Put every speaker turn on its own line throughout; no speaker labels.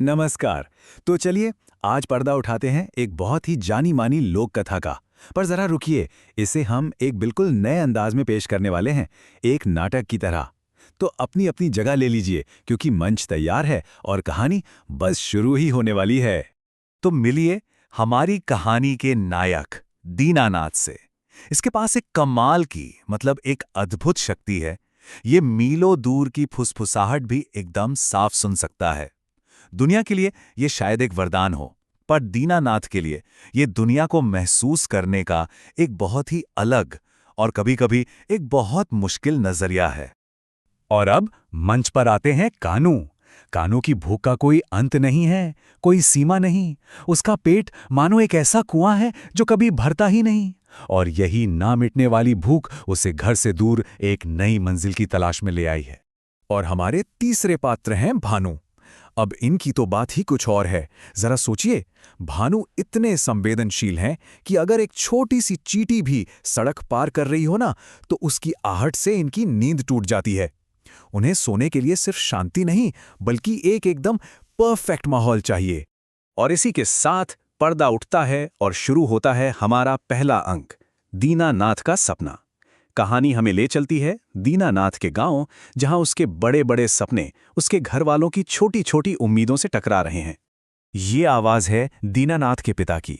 नमस्कार। तो चलिए आज पर्दा उठाते हैं एक बहुत ही जानी मानी लोक कथा का। पर जरा रुकिए, इसे हम एक बिल्कुल नए अंदाज में पेश करने वाले हैं, एक नाटक की तरह। तो अपनी अपनी जगह ले लीजिए क्योंकि मंच तैयार है और कहानी बस शुरू ही होने वाली है।
तो मिलिए हमारी कहानी के नायक दीनानाथ से। इसके पास एक कमाल की एक अद्भुत शक्ति है। ये मीलों दूर की फुसफुसाहट भी एकदम साफ सुन सकता है। दुनिया के लिए ये शायद एक वरदान हो, पर दीनानाथ के लिए ये दुनिया को महसूस करने का एक बहुत ही अलग और कभी-कभी एक बहुत मुश्किल नजरिया है।
और अब मंच पर आते हैं कानू। कानू की भूख का कोई अंत नहीं है, कोई सीमा नहीं। उसका पेट मानो एक ऐसा कुआं है जो कभी भरता ही नहीं। और यही ना मिटने वाली भूख उसे घर से दूर एक नई मंजिल की तलाश में ले आई है। और हमारे तीसरे पात्र हैं भानु। अब इनकी तो बात ही कुछ और है। जरा सोचिए, भानु इतने संवेदनशील हैं कि अगर एक छोटी सी चींटी भी सड़क पार कर रही हो ना, तो उसकी आहट से इनकी नींद टूट जाती है। उन्हें सोने के लिए सिर्फ शांति नहीं, बल्कि एक एकदम परफेक्ट माहौल चाहिए। और इसी के साथ पर्दा उठता है और शुरू होता है हमारा पहला अंक, दीनानाथ का सपना। कहानी हमें ले चलती है दीनानाथ के गांव, जहां उसके बड़े बड़े सपने उसके घर वालों की छोटी छोटी उम्मीदों से टकरा रहे हैं। ये आवाज है दीनानाथ के पिता की,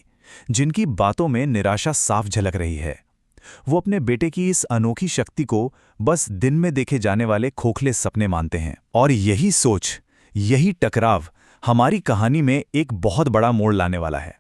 जिनकी बातों में निराशा साफ झलक रही है। वो अपने बेटे की इस अनोखी शक्ति को बस दिन में देखे जाने वाले खोखले सपने मानते हैं। और यही सोच, यही टकराव हमारी कहानी में एक बहुत बड़ा मोड़ लाने वाला है।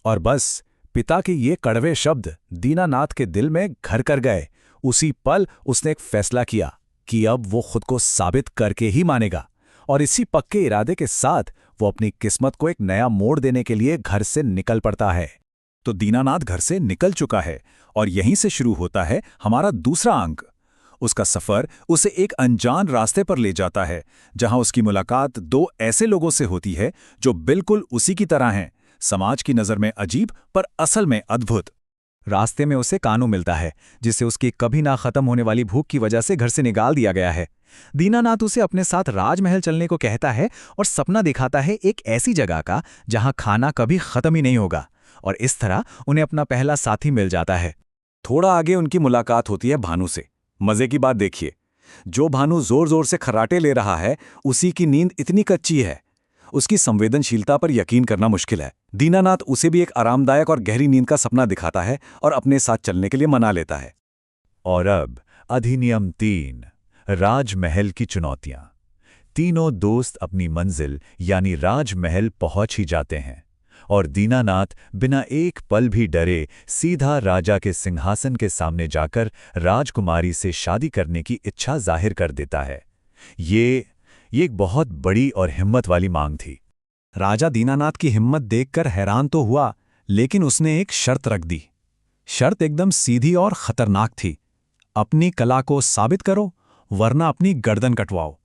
और बस पिता के ये कड़वे शब्द दीनानाथ के दिल में घर कर गए। उसी पल उसने एक फैसला किया कि अब वो खुद को साबित करके ही मानेगा। और इसी पक्के इरादे के साथ वो अपनी किस्मत को एक नया मोड़ देने के लिए घर से निकल पड़ता है। तो दीनानाथ घर से निकल चुका है और यहीं से शुरू होता है हमारा दूसरा अंक। उसका सफर उसे एक अनजान रास्ते पर ले जाता है, जहां उसकी मुलाकात दो ऐसे लोगों से होती है जो बिल्कुल उसी की तरह हैं, समाज की नजर में अजीब पर असल में अद्भुत। रास्ते में उसे कानू मिलता है, जिसे उसकी कभी ना खत्म होने वाली भूख की वजह से घर से निकाल दिया गया है। दीनानाथ उसे अपने साथ राजमहल चलने को कहता है और सपना दिखाता है एक ऐसी जगह का जहां खाना कभी खत्म ही नहीं होगा। और इस तरह उन्हें अपना पहला साथी मिल जाता है। थोड़ा आगे उनकी मुलाकात होती है भानु से। मजे की बात देखिए, जो भानु जोर जोर से खर्राटे ले रहा है, उसी की नींद इतनी कच्ची है, उसकी संवेदनशीलता पर यकीन करना मुश्किल है। दीनानाथ उसे भी एक आरामदायक और गहरी नींद का सपना दिखाता है और अपने साथ चलने के लिए मना लेता है। और अब अधिनियम 3, राजमहल की चुनौतियां। तीनों दोस्त अपनी मंजिल यानी राजमहल पहुंच ही जाते हैं और दीनानाथ बिना एक पल भी डरे सीधा राजा के सिंहासन के सामने जाकर राजकुमारी से शादी करने की इच्छा जाहिर कर देता है। ये एक बहुत बड़ी और हिम्मत वाली मांग थी। राजा दीनानाथ की हिम्मत देखकर हैरान तो हुआ, लेकिन उसने एक शर्त रख दी। शर्त एकदम सीधी और खतरनाक थी। अपनी कला को साबित करो, वरना अपनी गर्दन कटवाओ।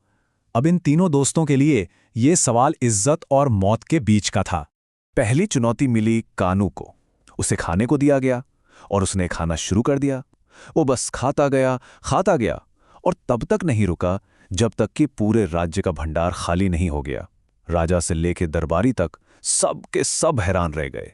अब इन तीनों दोस्तों के लिए ये सवाल इज्जत और मौत के बीच का था। पहली चुनौती मिली कानू को। उसे खाने को दिया गया और उसने खाना शुरू कर दिया। वो बस खाता गया और तब तक नहीं रुका जब तक कि पूरे राज्य का भंडार खाली नहीं हो गया। राजा से लेके दरबारी तक सब के सब हैरान रह गए।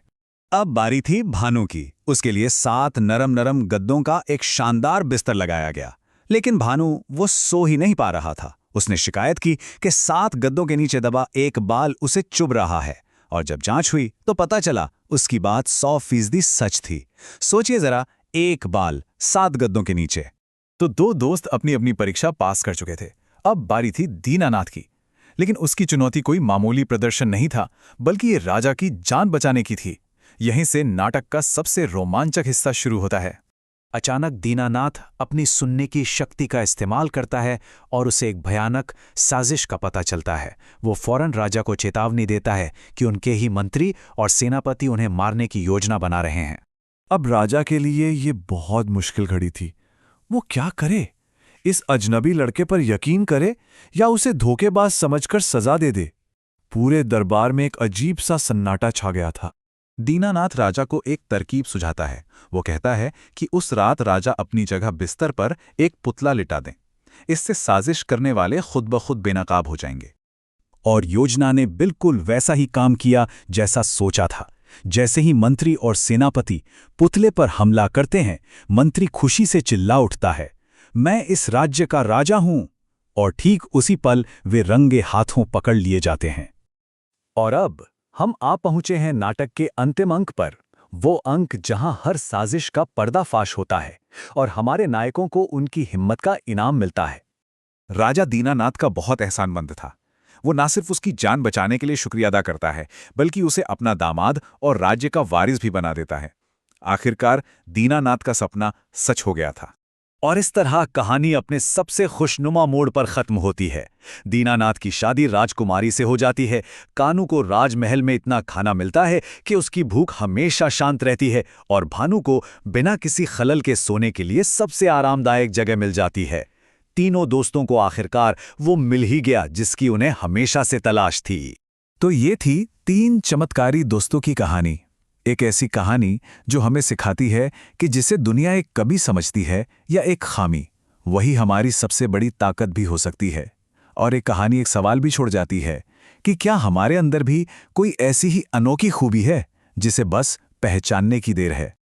अब बारी थी भानु की। उसके लिए 7 नरम नरम गद्दों का एक शानदार बिस्तर लगाया गया। लेकिन भानु वो सो ही नहीं पा रहा था। उसने शिकायत की कि 7 गद्दों के नीचे दबा एक बाल उसे चुभ रहा है। और जब जांच हुई तो पता चला उसकी बात 100% सच थी। सोचिए जरा, एक बाल 7 गद्दों के नीचे। तो दो दोस्त अपनी अपनी परीक्षा पास कर चुके थे। अब बारी थी दीनानाथ की। लेकिन उसकी चुनौती कोई मामूली प्रदर्शन नहीं था, बल्कि ये राजा की जान बचाने की थी। यहीं से नाटक का सबसे रोमांचक हिस्सा शुरू होता है। अचानक दीनानाथ अपनी सुनने की शक्ति का इस्तेमाल करता है और उसे एक भयानक साजिश का पता चलता है। वो फौरन राजा को चेतावनी देता है कि उनके ही मंत्री और सेनापति उन्हें मारने की योजना बना रहे हैं। अब राजा के लिए ये बहुत मुश्किल घड़ी थी। वो क्या करे? इस अजनबी लड़के पर यकीन करे या उसे धोखेबाज समझकर सजा दे दे? पूरे दरबार में एक अजीब सा सन्नाटा छा गया था। दीनानाथ राजा को एक तरकीब सुझाता है। वो कहता है कि उस रात राजा अपनी जगह बिस्तर पर एक पुतला लिटा दें। इससे साजिश करने वाले खुद ब खुद बेनकाब हो जाएंगे। और योजना ने बिल्कुल वैसा ही काम किया जैसा सोचा था। जैसे ही मंत्री और सेनापति पुतले पर हमला करते हैं, मंत्री खुशी से चिल्ला उठता है, मैं इस राज्य का राजा हूं। और ठीक उसी पल वे रंगे हाथों पकड़ लिए जाते हैं।
और अब हम आ पहुंचे हैं नाटक के अंतिम अंक पर, वो अंक जहां हर साजिश का पर्दाफाश होता है और हमारे नायकों को उनकी हिम्मत का इनाम मिलता है।
राजा दीनानाथ का बहुत एहसानमंद था। वो ना सिर्फ उसकी जान बचाने के लिए शुक्रिया अदा करता है, बल्कि उसे अपना दामाद और राज्य का वारिस भी बना देता है। आखिरकार दीनानाथ का सपना सच हो गया था।
और इस तरह कहानी अपने सबसे खुशनुमा मोड़ पर खत्म होती है। दीनानाथ की शादी राजकुमारी से हो जाती है। कानू को राजमहल में इतना खाना मिलता है कि उसकी भूख हमेशा शांत रहती है, और भानु को बिना किसी खलल के सोने के लिए सबसे आरामदायक जगह मिल जाती है। तीनों दोस्तों को आखिरकार वो मिल ही गया जिसकी उन्हें हमेशा से तलाश थी।
तो ये थी 3 चमत्कारी दोस्तों की कहानी। एक ऐसी कहानी जो हमें सिखाती है कि जिसे दुनिया एक कमी समझती है या एक खामी, वही हमारी सबसे बड़ी ताकत भी हो सकती है। और एक कहानी एक सवाल भी छोड़ जाती है कि क्या हमारे अंदर भी कोई ऐसी ही अनोखी खूबी है जिसे बस पहचानने की देर है।